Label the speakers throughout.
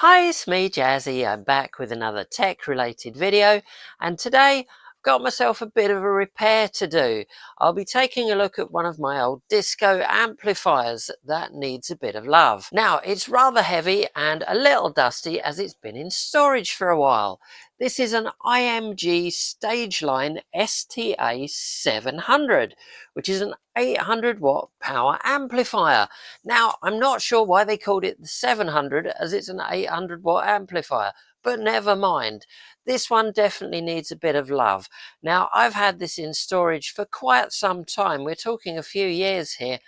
Speaker 1: Hi, it's me, Jazzy. I'm back with another tech-related video, and today I've got myself a bit of a repair to do. I'll be taking a look at one of my old disco amplifiers that needs a bit of love. Now, it's rather heavy and a little dusty as it's been in storage for a while. This is an IMG Stageline STA 700, which is an 800 watt power amplifier. Now, I'm not sure why they called it the 700 as it's an 800 watt amplifier, but never mind. This one definitely needs a bit of love. Now, I've had this in storage for quite some time. We're talking a few years here,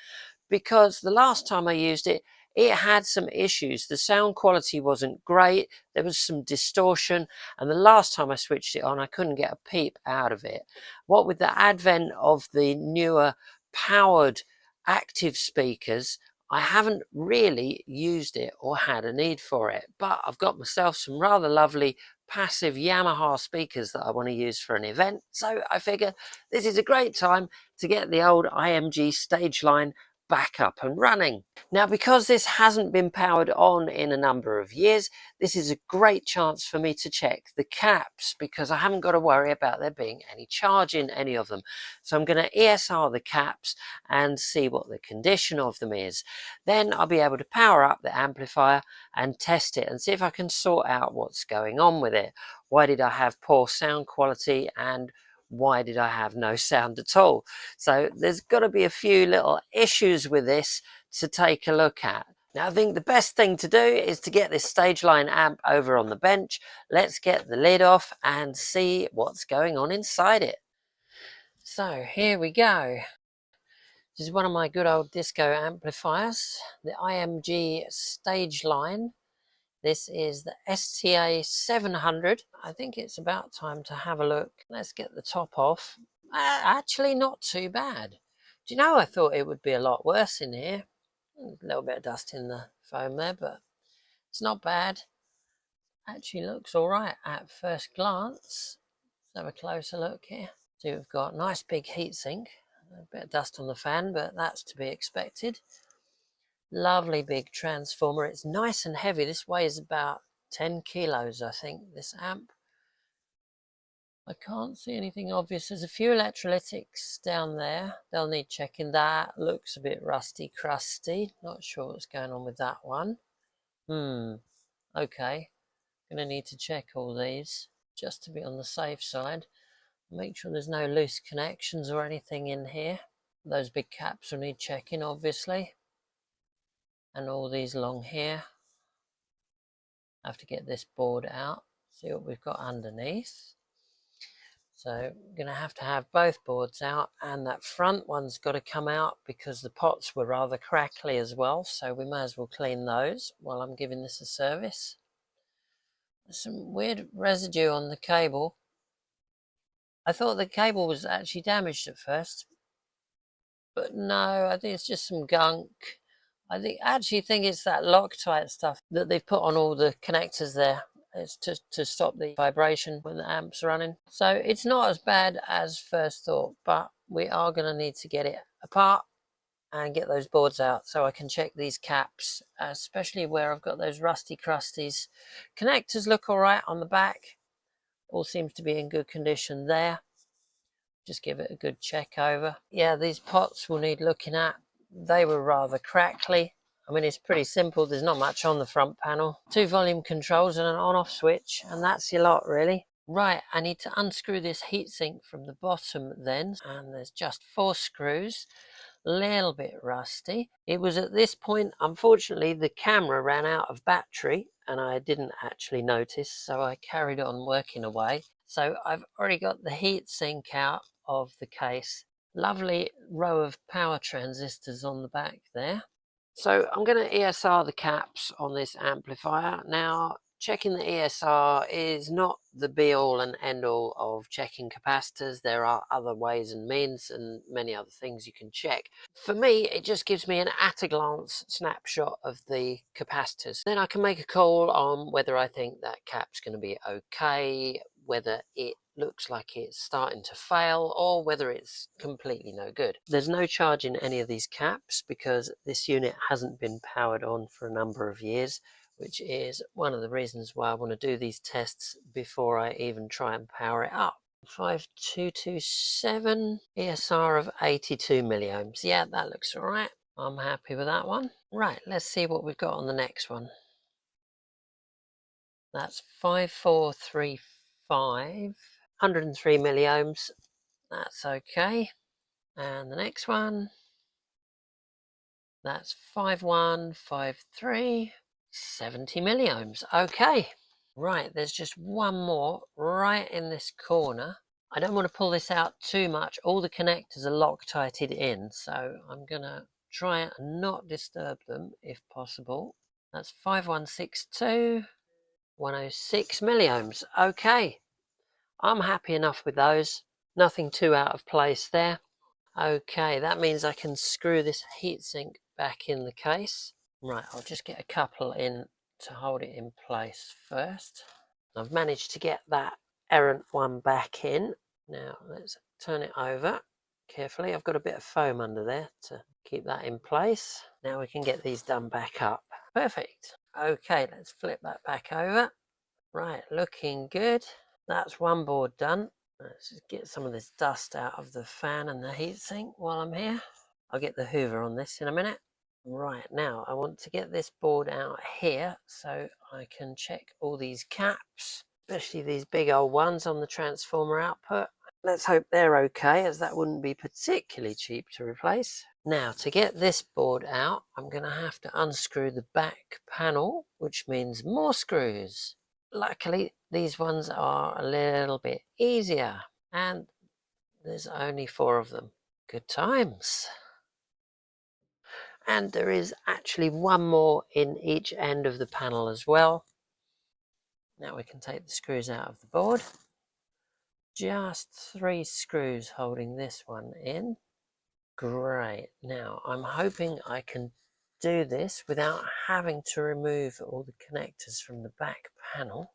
Speaker 1: because the last time I used it, it had some issues. The sound quality wasn't great, there was some distortion, and the last time I switched it on, I couldn't get a peep out of it. What with the advent of the newer powered active speakers, I haven't really used it or had a need for it, but I've got myself some rather lovely passive Yamaha speakers that I want to use for an event, so I figure this is a great time to get the old IMG Stageline back up and running. Now, because this hasn't been powered on in a number of years, this is a great chance for me to check the caps, because I haven't got to worry about there being any charge in any of them. So I'm going to ESR the caps and see what the condition of them is. Then I'll be able to power up the amplifier and test it and see if I can sort out what's going on with it. Why did I have poor sound quality, and why did I have no sound at all? So there's got to be a few little issues with this to take a look at. Now, I think the best thing to do is to get this Stageline amp over on the bench. Let's get the lid off and see what's going on inside it. So here we go. This is one of my good old disco amplifiers, the IMG Stageline. This is the STA 700. I think it's about time to have a look. Let's get the top off. Actually, not too bad. Do you know, I thought it would be a lot worse in here. A little bit of dust in the foam there, but it's not bad. Actually looks all right at first glance. Let's have a closer look here. So we've got a nice big heatsink. A bit of dust on the fan, but that's to be expected. Lovely big transformer. It's nice and heavy. This weighs about 10 kilos, I think, this amp. I can't see anything obvious. There's a few electrolytics down there. They'll need checking. That looks a bit rusty, crusty. Not sure what's going on with that one. Okay. Gonna need to check all these just to be on the safe side. Make sure there's no loose connections or anything in here. Those big caps will need checking, obviously. And all these along here. I have to get this board out, see what we've got underneath. So I'm going to have both boards out, and that front one's got to come out because the pots were rather crackly as well, so we may as well clean those while I'm giving this a service. There's some weird residue on the cable. I thought the cable was actually damaged at first, but no, I think it's just some gunk. I actually think it's that Loctite stuff that they've put on all the connectors there. It's to stop the vibration when the amp's running. So it's not as bad as first thought, but we are going to need to get it apart and get those boards out so I can check these caps, especially where I've got those rusty crusties. Connectors look all right on the back. All seems to be in good condition there. Just give it a good check over. Yeah, these pots will need looking at. They were rather crackly. I mean, it's pretty simple. There's not much on the front panel. 2 volume controls and an on-off switch, and that's your lot, really. Right, I need to unscrew this heatsink from the bottom then, and there's just 4 screws. A little bit rusty. It was at this point, unfortunately, the camera ran out of battery, and I didn't actually notice, so I carried on working away. So I've already got the heatsink out of the case. Lovely row of power transistors on the back there. So I'm going to ESR the caps on this amplifier. Now, checking the ESR is not the be-all and end-all of checking capacitors. There are other ways and means and many other things you can check. For me, it just gives me an at-a-glance snapshot of the capacitors. Then I can make a call on whether I think that cap's going to be okay, whether it looks like it's starting to fail, or whether it's completely no good. There's no charge in any of these caps because this unit hasn't been powered on for a number of years. which is one of the reasons why I want to do these tests before I even try and power it up. 5227, ESR of 82 milliohms. Yeah, that looks all right. I'm happy with that one. Right, let's see what we've got on the next one. That's 5435, 103 milliohms. That's okay. And the next one, that's 5153, 70 milliohms. Okay. Right, there's just one more right in this corner. I don't want to pull this out too much. All the connectors are Loctited in, so I'm going to try and not disturb them if possible. That's 5162, 106 milliohms. Okay, I'm happy enough with those. Nothing too out of place there. Okay, that means I can screw this heatsink back in the case. Right, I'll just get a couple in to hold it in place first. I've managed to get that errant one back in. Now let's turn it over carefully. I've got a bit of foam under there to keep that in place. Now we can get these done back up. Perfect. Okay, let's flip that back over. Right, looking good. That's one board done. Let's just get some of this dust out of the fan and the heatsink while I'm here. I'll get the hoover on this in a minute. Right, now I want to get this board out here so I can check all these caps, especially these big old ones on the transformer output. Let's hope they're okay, as that wouldn't be particularly cheap to replace. Now, to get this board out, I'm going to have to unscrew the back panel, which means more screws. Luckily, these ones are a little bit easier, and there's only 4 of them. Good times. And there is actually one more in each end of the panel as well. Now we can take the screws out of the board. Just 3 screws holding this one in. Great. Now I'm hoping I can do this without having to remove all the connectors from the back panel.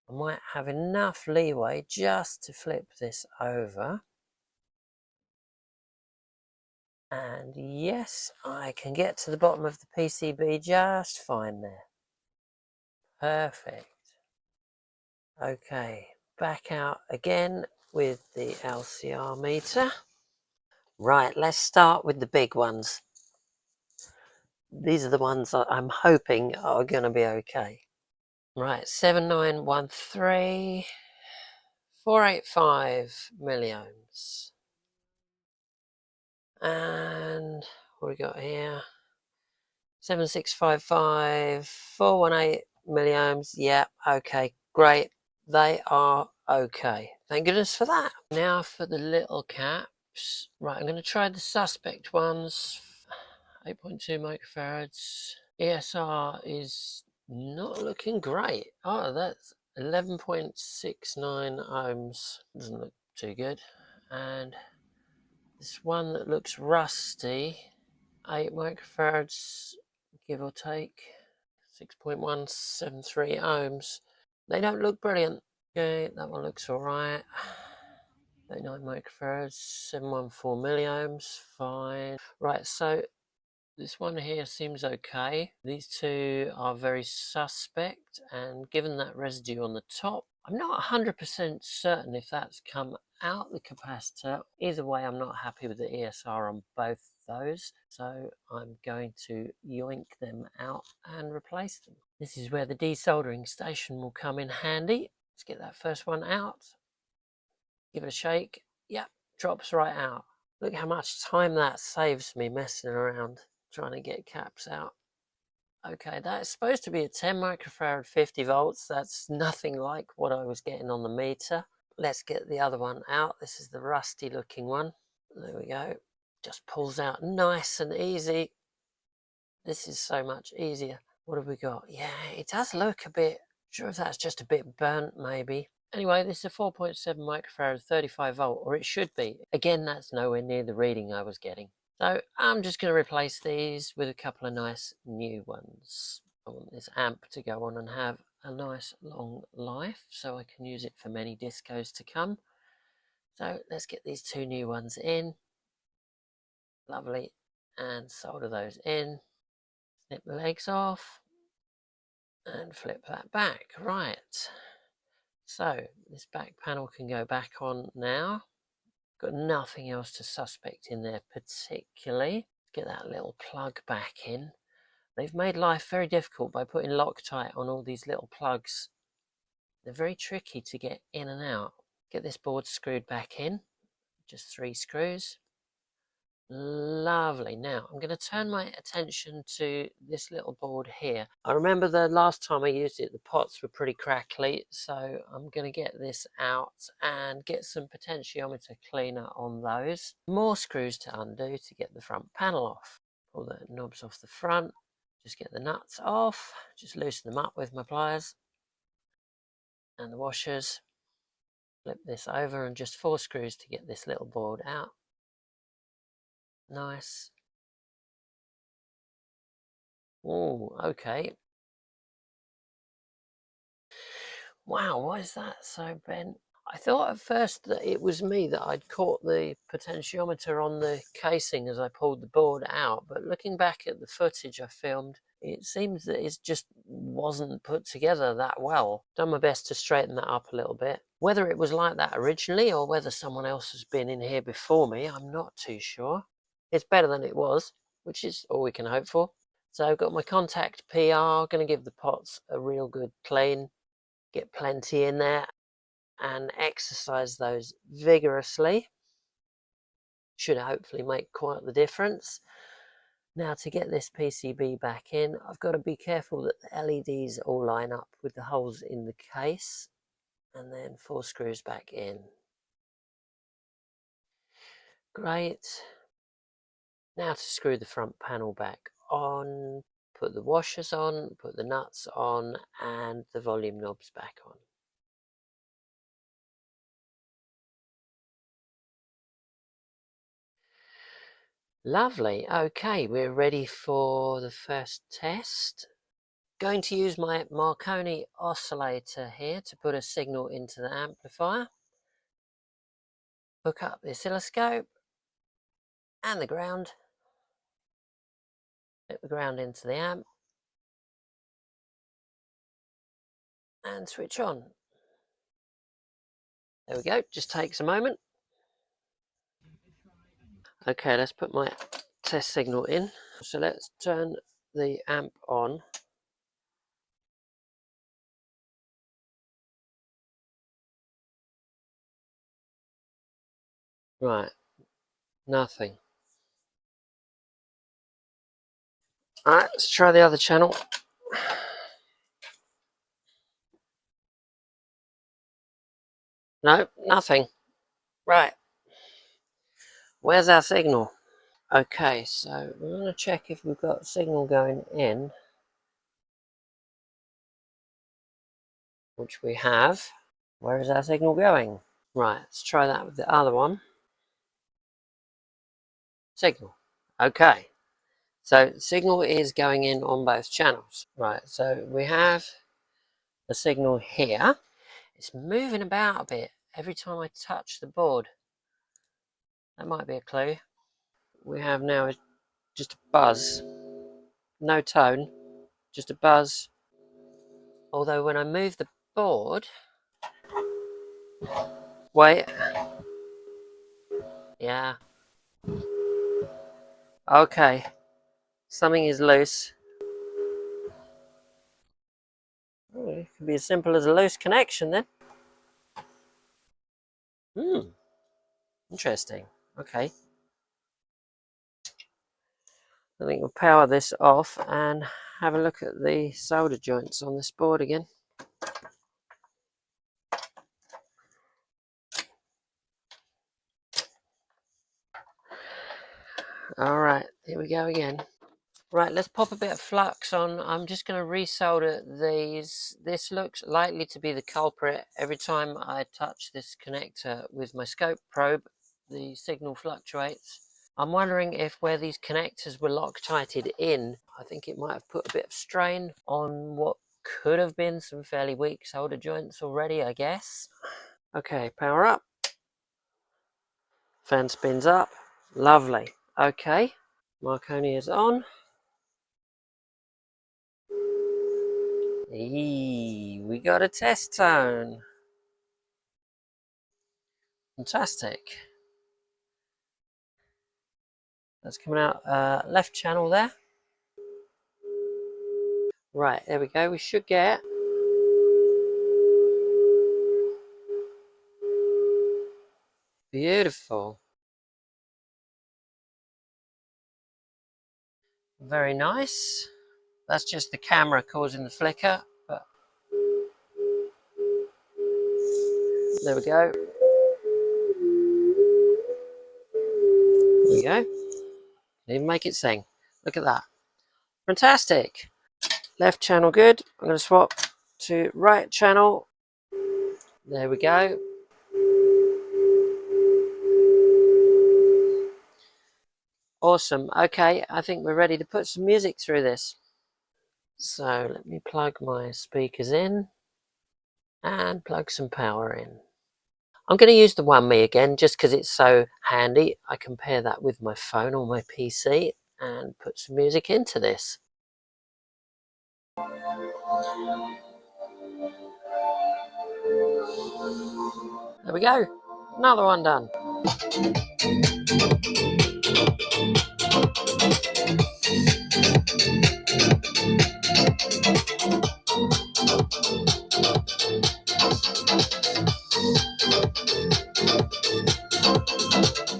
Speaker 1: I might have enough leeway just to flip this over. And yes, I can get to the bottom of the PCB just fine there. Perfect. Okay, back out again with the LCR meter. Right, let's start with the big ones. These are the ones that I'm hoping are going to be okay. Right, 7913, 485 milliohms. And what we got here? 7655, 418 milliohms. Yeah, okay, great. They are okay. Thank goodness for that. Now for the little caps. Right, I'm going to try the suspect ones. 8.2 microfarads. ESR is not looking great. Oh, that's 11.69 ohms. Doesn't look too good. And this one that looks rusty, 8 microfarads, give or take, 6.173 ohms. They don't look brilliant. Okay, that one looks alright. 39 microfarads, 714 milliohms, fine. Right, so this one here seems okay. These two are very suspect, and given that residue on the top, I'm not 100% certain if that's come out the capacitor. Either way, I'm not happy with the ESR on both those, so I'm going to yoink them out and replace them. This is where the desoldering station will come in handy. Let's get that first one out. Give it a shake. Yep, drops right out. Look how much time that saves me messing around trying to get caps out. Okay, that's supposed to be a 10 microfarad 50 volts. That's nothing like what I was getting on the meter. Let's get the other one out. This is the rusty looking one. There we go. Just pulls out nice and easy. This is so much easier. What have we got? Yeah, it does look a bit, sure if that's just a bit burnt maybe. Anyway, this is a 4.7 microfarad 35 volt, or it should be. Again, that's nowhere near the reading I was getting. So I'm just going to replace these with a couple of nice new ones. I want this amp to go on and have a nice long life so I can use it for many discos to come. So let's get these 2 new ones in. Lovely. And solder those in. Snip the legs off. and flip that back. Right, so this back panel can go back on now. Got nothing else to suspect in there particularly. Get that little plug back in. They've made life very difficult by putting Loctite on all these little plugs. They're very tricky to get in and out. Get this board screwed back in, just 3 screws. Lovely. Now I'm going to turn my attention to this little board here. I remember the last time I used it, the pots were pretty crackly, so I'm going to get this out and get some potentiometer cleaner on those. More screws to undo to get the front panel off. Pull the knobs off the front, just get the nuts off, just loosen them up with my pliers and the washers. Flip this over and just 4 screws to get this little board out. Nice. Oh, okay. Wow, why is that so bent? I thought at first that it was me, that I'd caught the potentiometer on the casing as I pulled the board out, but looking back at the footage I filmed, it seems that it just wasn't put together that well. Done my best to straighten that up a little bit. Whether it was like that originally or whether someone else has been in here before me, I'm not too sure. It's better than it was, which is all we can hope for. So I've got my contact PR, going to give the pots a real good clean, get plenty in there and exercise those vigorously. Should hopefully make quite the difference. Now to get this PCB back in, I've got to be careful that the LEDs all line up with the holes in the case, and then 4 screws back in. Great. Now to screw the front panel back on, put the washers on, put the nuts on, and the volume knobs back on. Lovely. Okay, we're ready for the first test. Going to use my Marconi oscillator here to put a signal into the amplifier. Hook up the oscilloscope and the ground. Put the ground into the amp and switch on. There we go, just takes a moment. Okay, let's put my test signal in. So let's turn the amp on. Right, nothing. Alright, let's try the other channel. No, nothing. Right, where's our signal? Okay, so we're going to check if we've got signal going in, which we have. Where is our signal going? Right, let's try that with the other one. Signal. Okay, so signal is going in on both channels. Right, so we have the signal here. It's moving about a bit every time I touch the board. That might be a clue. We have now just a buzz. No tone, just a buzz. Although when I move the board... Wait. Yeah. Okay. Something is loose. Oh, it could be as simple as a loose connection then. Interesting. Okay. I think we'll power this off and have a look at the solder joints on this board again. Alright, here we go again. Right, let's pop a bit of flux on. I'm just going to resolder these. This looks likely to be the culprit. Every time I touch this connector with my scope probe, the signal fluctuates. I'm wondering if where these connectors were Loctited in, I think it might have put a bit of strain on what could have been some fairly weak solder joints already, I guess. Okay, power up. Fan spins up. Lovely. Okay, Marconi is on. Eee, we got a test tone. Fantastic. That's coming out left channel there. Right, there we go. We should get beautiful. Very nice. That's just the camera causing the flicker, but there we go. There we go. Can even make it sing. Look at that. Fantastic. Left channel good. I'm going to swap to right channel. There we go. Awesome. Okay, I think we're ready to put some music through this. So let me plug my speakers in and plug some power in. I'm going to use the 1Me again just because it's so handy. I can pair that with my phone or my PC and put some music into this. There we go. Another one done.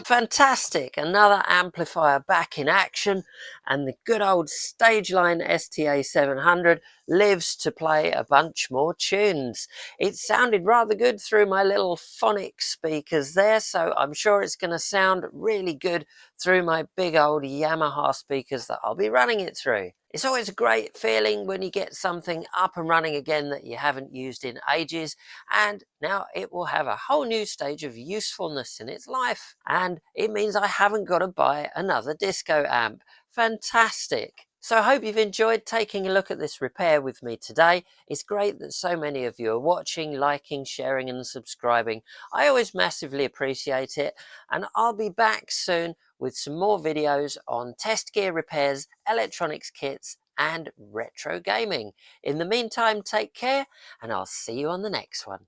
Speaker 1: Fantastic, another amplifier back in action, and the good old Stageline STA 700 lives to play a bunch more tunes. It sounded rather good through my little phonic speakers there, so I'm sure it's going to sound really good through my big old Yamaha speakers that I'll be running it through. It's always a great feeling when you get something up and running again that you haven't used in ages, and now it will have a whole new stage of usefulness in its life. And it means I haven't got to buy another disco amp. Fantastic. So I hope you've enjoyed taking a look at this repair with me today. It's great that so many of you are watching, liking, sharing and subscribing. I always massively appreciate it, and I'll be back soon with some more videos on test gear repairs, electronics kits and retro gaming. In the meantime, take care and I'll see you on the next one.